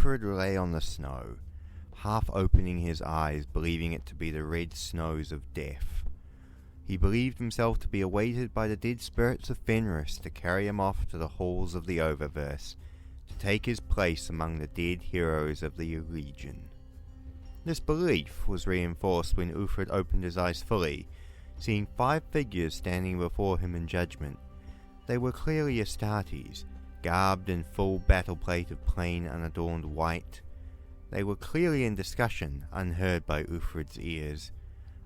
Ulfred lay on the snow, half opening his eyes, believing it to be the red snows of death. He believed himself to be awaited by the dead spirits of Fenris to carry him off to the halls of the Oververse, to take his place among the dead heroes of the Legion. This belief was reinforced when Ulfred opened his eyes fully, seeing 5 figures standing before him in judgment. They were clearly Astartes, garbed in full battle-plate of plain unadorned white. They were clearly in discussion, unheard by Ulfred's ears.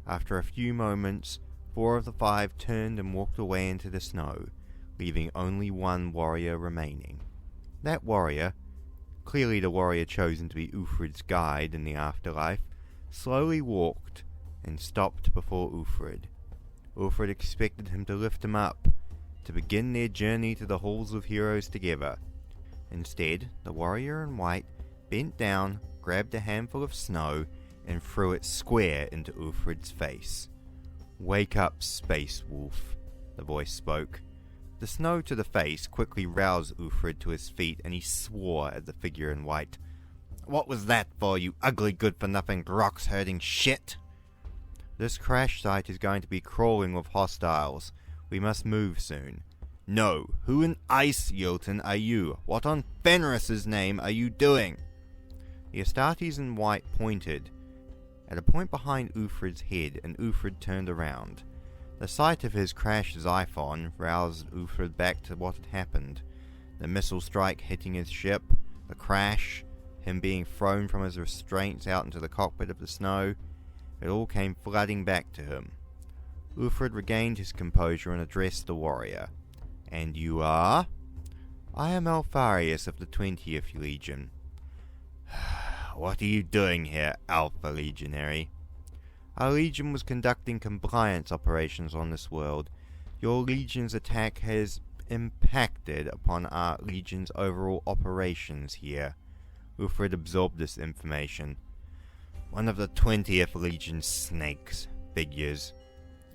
After a few moments, 4 of the 5 turned and walked away into the snow, leaving only one warrior remaining. That warrior, clearly the warrior chosen to be Ulfred's guide in the afterlife, slowly walked and stopped before Ulfred. Ulfred expected him to lift him up, to begin their journey to the halls of heroes together. Instead, the warrior in white bent down, grabbed a handful of snow, and threw it square into Ulfred's face. "Wake up, Space Wolf," the voice spoke. The snow to the face quickly roused Ulfred to his feet, and he swore at the figure in white. "What was that for, you ugly good-for-nothing rocks-herding shit? This crash site is going to be crawling with hostiles. We must move soon." "No, who in Ice Yilton are you? What on Fenris's name are you doing?" The Astartes in white pointed at a point behind Ulfred's head, and Ulfred turned around. The sight of his crashed Xiphon roused Ulfred back to what had happened. The missile strike hitting his ship, the crash, him being thrown from his restraints out into the cockpit of the snow, it all came flooding back to him. Ulfred regained his composure and addressed the warrior. "And you are?" "I am Alpharius of the 20th Legion." "What are you doing here, Alpha Legionary?" "Our legion was conducting compliance operations on this world. Your legion's attack has impacted upon our legion's overall operations here." Ulfred absorbed this information. "One of the 20th Legion snakes. Figures.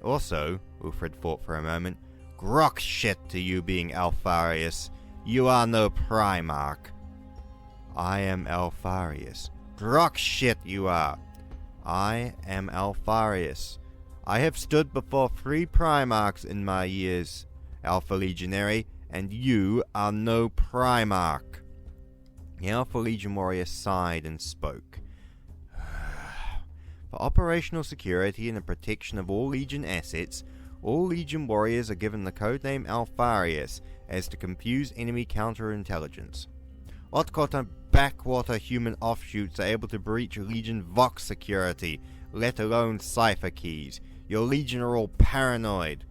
Also," Ulfred thought for a moment, "grok shit to you being Alpharius. You are no Primarch." "I am Alpharius." "Grok shit you are." "I am Alpharius. I have stood before 3 Primarchs in my years, Alpha Legionary, and you are no Primarch." The Alpha Legion warrior sighed and spoke. "For operational security and the protection of all Legion assets, all Legion warriors are given the codename Alpharius as to confuse enemy counterintelligence. What kind of backwater human offshoots are able to breach Legion Vox security, let alone cipher keys? Your Legion are all paranoid."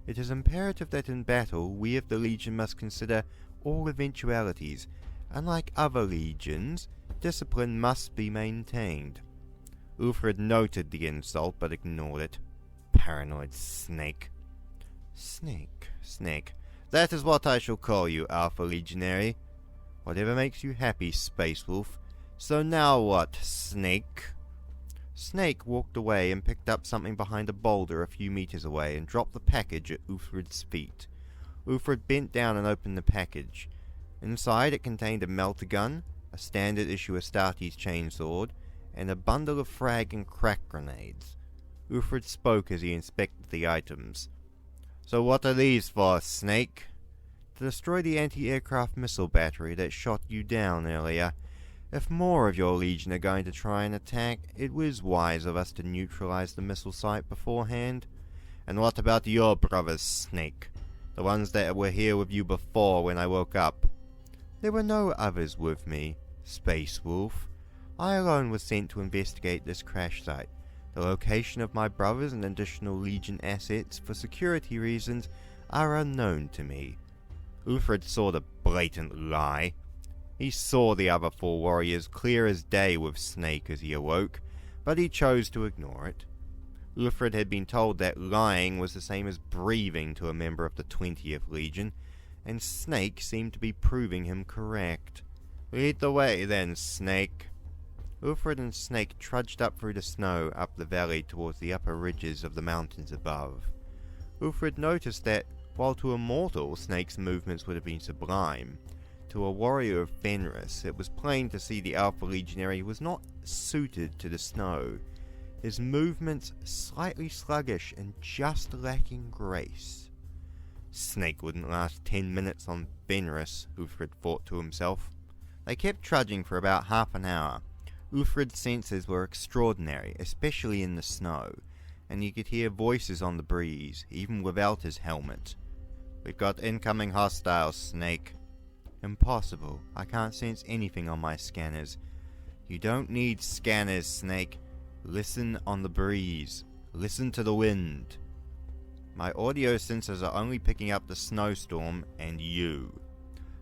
"It is imperative that in battle we of the Legion must consider all eventualities. Unlike other legions, discipline must be maintained." Ulfred noted the insult but ignored it. "Paranoid snake." Snake. "That is what I shall call you, Alpha Legionary. Whatever makes you happy, Space Wolf. So now what, Snake?" Snake walked away and picked up something behind a boulder a few meters away and dropped the package at Ulfred's feet. Ulfred bent down and opened the package. Inside it contained a melter gun, a standard issue Astartes chainsword, and a bundle of frag and crack grenades. Ulfred spoke as he inspected the items. "So what are these for, Snake?" "To destroy the anti-aircraft missile battery that shot you down earlier. If more of your Legion are going to try and attack, it was wise of us to neutralize the missile site beforehand." "And what about your brothers, Snake? The ones that were here with you before when I woke up?" "There were no others with me, Space Wolf. I alone was sent to investigate this crash site. The location of my brothers and additional Legion assets, for security reasons, are unknown to me." Ulfred saw the blatant lie. He saw the other 4 warriors clear as day with Snake as he awoke, but he chose to ignore it. Ulfred had been told that lying was the same as breathing to a member of the 20th Legion, and Snake seemed to be proving him correct. "Lead the way then, Snake." Ulfred and Snake trudged up through the snow up the valley towards the upper ridges of the mountains above. Ulfred noticed that, while to a mortal Snake's movements would have been sublime, To a warrior of Fenris, it was plain to see the Alpha Legionary was not suited to the snow. His movements slightly sluggish and just lacking grace. Snake wouldn't last 10 minutes on Fenris, Uthred thought to himself. They kept trudging for about half an hour. Uthred's senses were extraordinary, especially in the snow, and he could hear voices on the breeze, even without his helmet. "We've got incoming hostiles, Snake." "Impossible. I can't sense anything on my scanners." "You don't need scanners, Snake. Listen on the breeze. Listen to the wind." "My audio sensors are only picking up the snowstorm and you.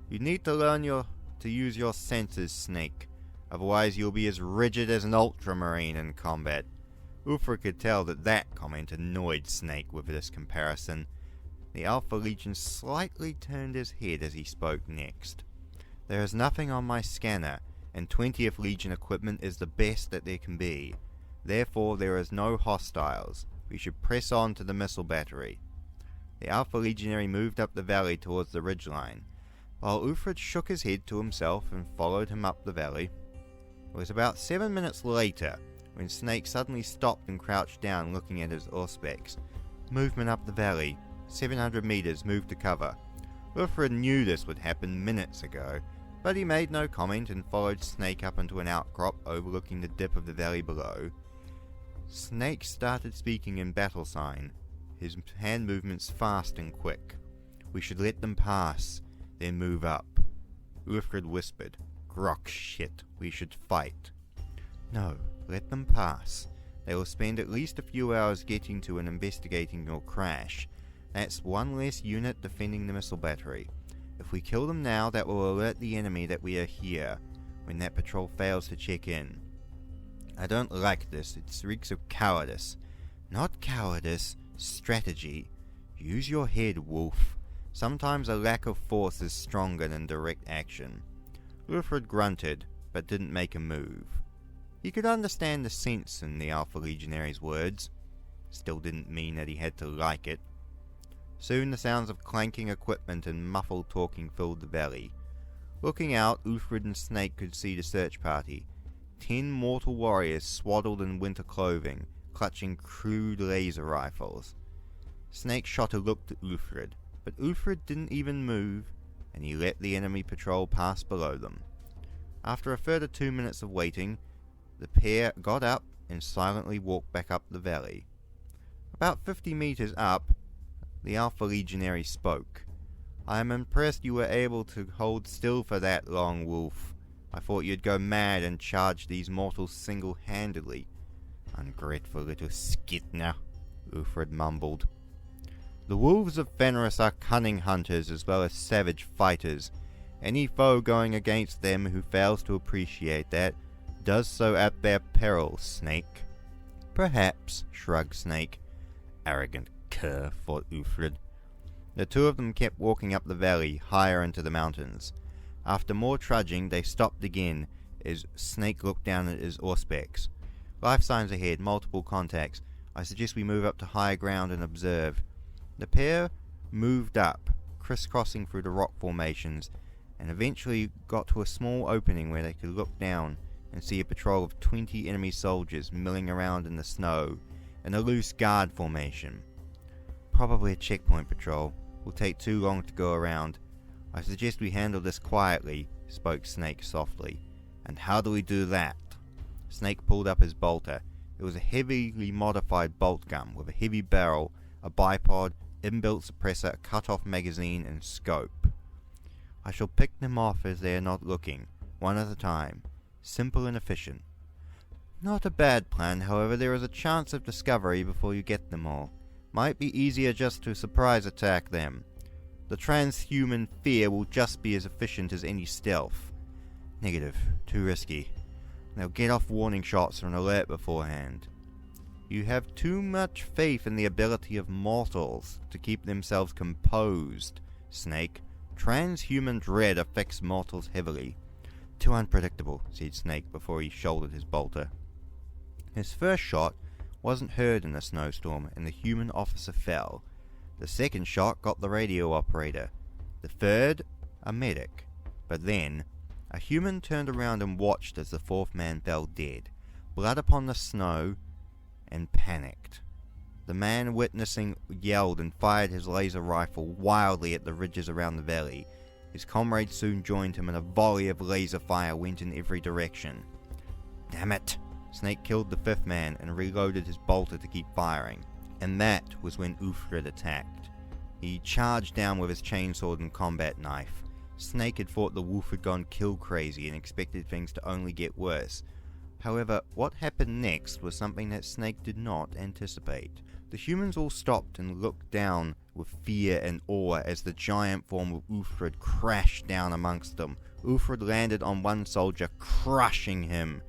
You need to learn to use your senses, Snake. Otherwise you'll be as rigid as an ultramarine in combat." Uthred could tell that comment annoyed Snake with this comparison. The Alpha Legion slightly turned his head as he spoke next. "There is nothing on my scanner, and 20th Legion equipment is the best that there can be. Therefore there is no hostiles. We should press on to the missile battery." The Alpha Legionary moved up the valley towards the ridgeline, while Uthred shook his head to himself and followed him up the valley. It was about 7 minutes later when Snake suddenly stopped and crouched down, looking at his auspex. Movement up the valley. 700 meters, move to cover. Uthred knew this would happen minutes ago, but he made no comment and followed Snake up into an outcrop overlooking the dip of the valley below. Snake started speaking in battle sign, his hand movements fast and quick. "We should let them pass, then move up." Uthred whispered, "Grok shit, we should fight." "No, let them pass. They will spend at least a few hours getting to and investigating your crash. That's one less unit defending the missile battery. If we kill them now, that will alert the enemy that we are here, when that patrol fails to check in. I don't like this, it reeks of cowardice." "Not cowardice, strategy. Use your head, Wolf. Sometimes a lack of force is stronger than direct action." Uthred grunted, but didn't make a move. He could understand the sense in the Alpha Legionary's words. Still didn't mean that he had to like it. Soon the sounds of clanking equipment and muffled talking filled the valley. Looking out, Uthred and Snake could see the search party. 10 mortal warriors swaddled in winter clothing, clutching crude laser rifles. Snake shot a look to Uthred, but Uthred didn't even move, and he let the enemy patrol pass below them. After a further 2 minutes of waiting, the pair got up and silently walked back up the valley. About 50 meters up, the Alpha Legionary spoke. "I am impressed you were able to hold still for that long, Wolf. I thought you'd go mad and charge these mortals single-handedly." "Ungrateful little skitna," Uthred mumbled. "The wolves of Fenris are cunning hunters as well as savage fighters. Any foe going against them who fails to appreciate that does so at their peril, Snake." "Perhaps," shrugged Snake. "Arrogant cur," thought Uthred. The two of them kept walking up the valley, higher into the mountains. After more trudging, they stopped again as Snake looked down at his auspex. "Life signs ahead, multiple contacts. I suggest we move up to higher ground and observe." The pair moved up, crisscrossing through the rock formations, and eventually got to a small opening where they could look down and see a patrol of 20 enemy soldiers milling around in the snow in a loose guard formation. "Probably a checkpoint patrol. Will take too long to go around. I suggest we handle this quietly," spoke Snake softly. "And how do we do that?" Snake pulled up his bolter. It was a heavily modified bolt gun with a heavy barrel, a bipod, inbuilt suppressor, a cut-off magazine, and scope. "I shall pick them off as they are not looking, one at a time. Simple and efficient." "Not a bad plan, however there is a chance of discovery before you get them all. Might be easier just to surprise attack them. The transhuman fear will just be as efficient as any stealth." "Negative. Too risky. They'll get off warning shots or an alert beforehand." "You have too much faith in the ability of mortals to keep themselves composed, Snake. Transhuman dread affects mortals heavily." "Too unpredictable," said Snake before he shouldered his bolter. His first shot wasn't heard in the snowstorm, and the human officer fell. The second shot got the radio operator. The third, a medic. But then, a human turned around and watched as the fourth man fell dead, blood upon the snow, and panicked. The man witnessing yelled and fired his laser rifle wildly at the ridges around the valley. His comrades soon joined him, and a volley of laser fire went in every direction. Damn it! Snake killed the fifth man and reloaded his bolter to keep firing. And that was when Ulfrid attacked. He charged down with his chainsword and combat knife. Snake had thought the wolf had gone kill crazy and expected things to only get worse. However, what happened next was something that Snake did not anticipate. The humans all stopped and looked down with fear and awe as the giant form of Ulfrid crashed down amongst them. Ulfrid landed on one soldier, crushing him,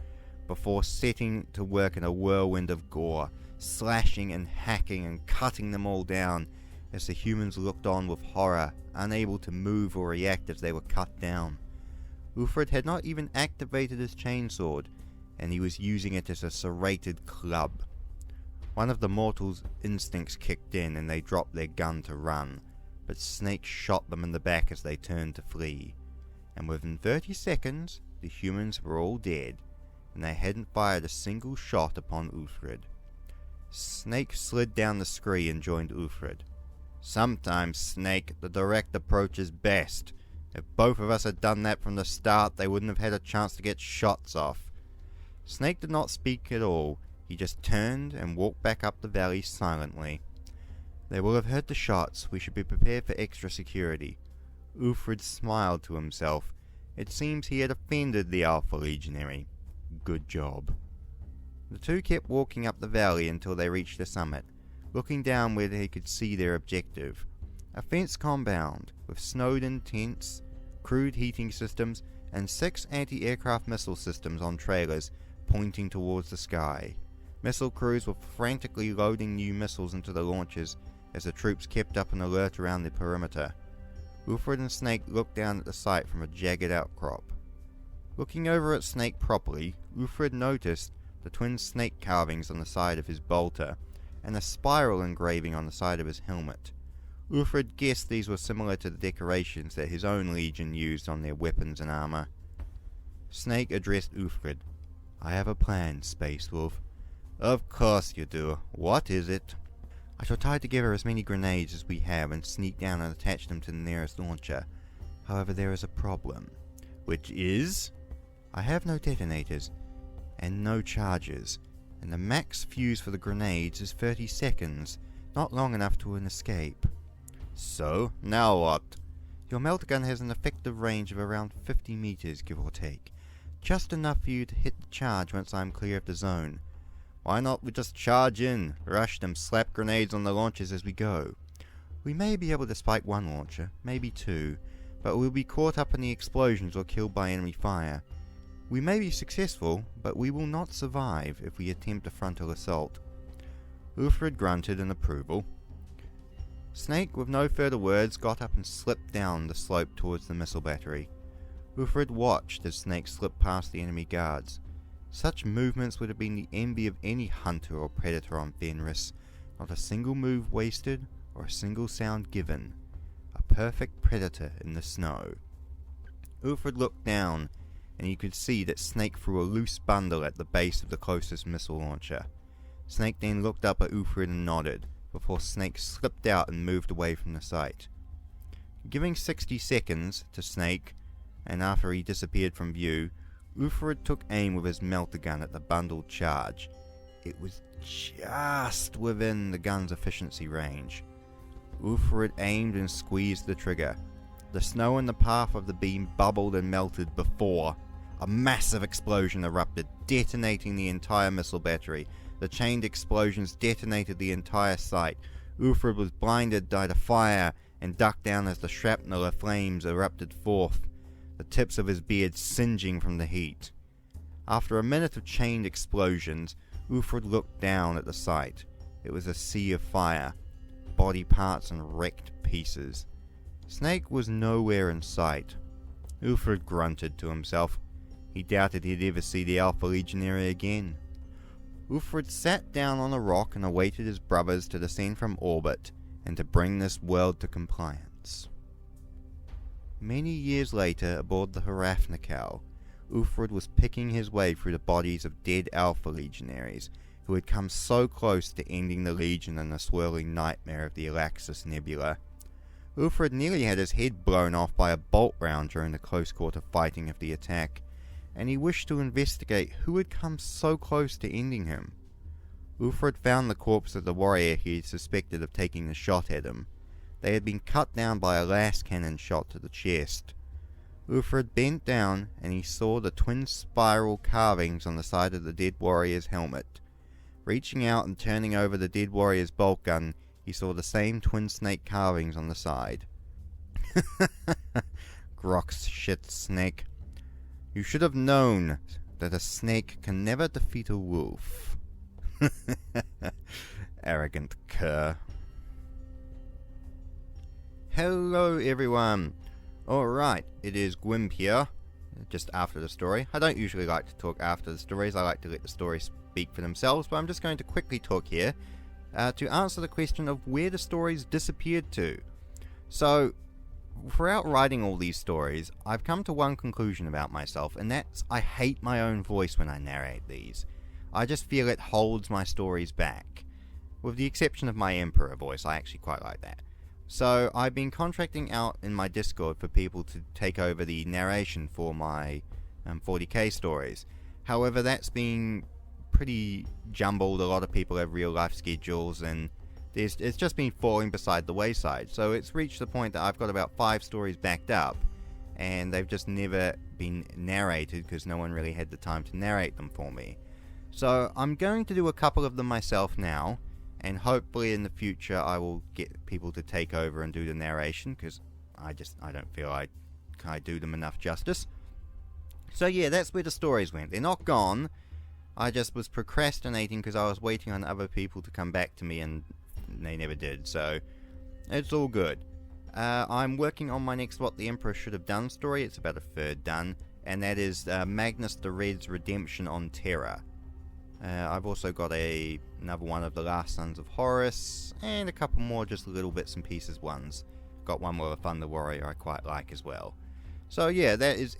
before setting to work in a whirlwind of gore, slashing and hacking and cutting them all down as the humans looked on with horror, unable to move or react as they were cut down. Ulfrid had not even activated his chainsword, and he was using it as a serrated club. One of the mortals' instincts kicked in and they dropped their gun to run, but Snake shot them in the back as they turned to flee. And within 30 seconds, the humans were all dead, and they hadn't fired a single shot upon Ulfrid. Snake slid down the scree and joined Ulfrid. Sometimes, Snake, the direct approach is best. If both of us had done that from the start, they wouldn't have had a chance to get shots off. Snake did not speak at all. He just turned and walked back up the valley silently. They will have heard the shots. We should be prepared for extra security. Ulfrid smiled to himself. It seems he had offended the Alpha Legionary. Good job. The two kept walking up the valley until they reached the summit, looking down where they could see their objective. A fenced compound with snowed-in tents, crude heating systems, and 6 anti-aircraft missile systems on trailers pointing towards the sky. Missile crews were frantically loading new missiles into the launchers as the troops kept up an alert around the perimeter. Ulfrid and Snake looked down at the site from a jagged outcrop. Looking over at Snake properly, Ulfrid noticed the twin snake carvings on the side of his bolter, and a spiral engraving on the side of his helmet. Ulfrid guessed these were similar to the decorations that his own legion used on their weapons and armor. Snake addressed Ulfrid. I have a plan, Space Wolf. Of course you do. What is it? I shall tie together as many grenades as we have and sneak down and attach them to the nearest launcher. However, there is a problem. Which is? I have no detonators and no charges, and the max fuse for the grenades is 30 seconds, not long enough to an escape. So, now what? Your melter gun has an effective range of around 50 meters, give or take. Just enough for you to hit the charge once I'm clear of the zone. Why not we just charge in, rush them, slap grenades on the launchers as we go? We may be able to spike one launcher, maybe two, but we'll be caught up in the explosions or killed by enemy fire. We may be successful, but we will not survive if we attempt a frontal assault. Ulfrid grunted in approval. Snake, with no further words, got up and slipped down the slope towards the missile battery. Ulfrid watched as Snake slipped past the enemy guards. Such movements would have been the envy of any hunter or predator on Fenris. Not a single move wasted, or a single sound given. A perfect predator in the snow. Ulfrid looked down, and he could see that Snake threw a loose bundle at the base of the closest missile launcher. Snake then looked up at Ulfrid and nodded, before Snake slipped out and moved away from the site. Giving 60 seconds to Snake, and after he disappeared from view, Ulfrid took aim with his melter gun at the bundled charge. It was just within the gun's efficiency range. Ulfrid aimed and squeezed the trigger. The snow in the path of the beam bubbled and melted before a massive explosion erupted, detonating the entire missile battery. The chained explosions detonated the entire site. Ulfrid was blinded by the fire and ducked down as the shrapnel of flames erupted forth, the tips of his beard singeing from the heat. After a minute of chained explosions, Ulfrid looked down at the site. It was a sea of fire, body parts and wrecked pieces. Snake was nowhere in sight. Ulfrid grunted to himself. He doubted he'd ever see the Alpha Legionary again. Ulfrid sat down on a rock and awaited his brothers to descend from orbit and to bring this world to compliance. Many years later, aboard the Hrafnikau, Ulfred was picking his way through the bodies of dead Alpha Legionaries, who had come so close to ending the Legion in the swirling nightmare of the Alaxis Nebula. Ulfred nearly had his head blown off by a bolt round during the close-quarter fighting of the attack, and he wished to investigate who had come so close to ending him. Ulfred found the corpse of the warrior he had suspected of taking the shot at him. They had been cut down by a last cannon shot to the chest. Ulfred bent down, and he saw the twin spiral carvings on the side of the dead warrior's helmet. Reaching out and turning over the dead warrior's bolt gun, he saw the same twin snake carvings on the side. Grok's shit snake. You should have known that a snake can never defeat a wolf. Arrogant cur. Hello everyone. Alright, it is Gwimp here, just after the story. I don't usually like to talk after the stories, I like to let the stories speak for themselves, but I'm just going to quickly talk here to answer the question of where the stories disappeared to. So, throughout writing all these stories, I've come to one conclusion about myself, and that's I hate my own voice when I narrate these. I just feel it holds my stories back. With the exception of my Emperor voice, I actually quite like that. So I've been contracting out in my Discord for people to take over the narration for my 40k stories. However, that's been pretty jumbled. A lot of people have real life schedules, and it's just been falling beside the wayside. So it's reached the point that I've got about 5 stories backed up, and they've just never been narrated because no one really had the time to narrate them for me. So I'm going to do a couple of them myself now, and hopefully in the future I will get people to take over and do the narration, because I don't feel I do them enough justice. So yeah, that's where the stories went. They're not gone. I just was procrastinating because I was waiting on other people to come back to me, and they never did, so it's all good. I'm working on my next What the Emperor Should Have Done story. It's about a third done, and that is Magnus the Red's redemption on Terra. I've also got another one of the Last Sons of Horus, and a couple more just little bits and pieces ones. Got one with a Thunder Warrior I quite like as well. So yeah, that is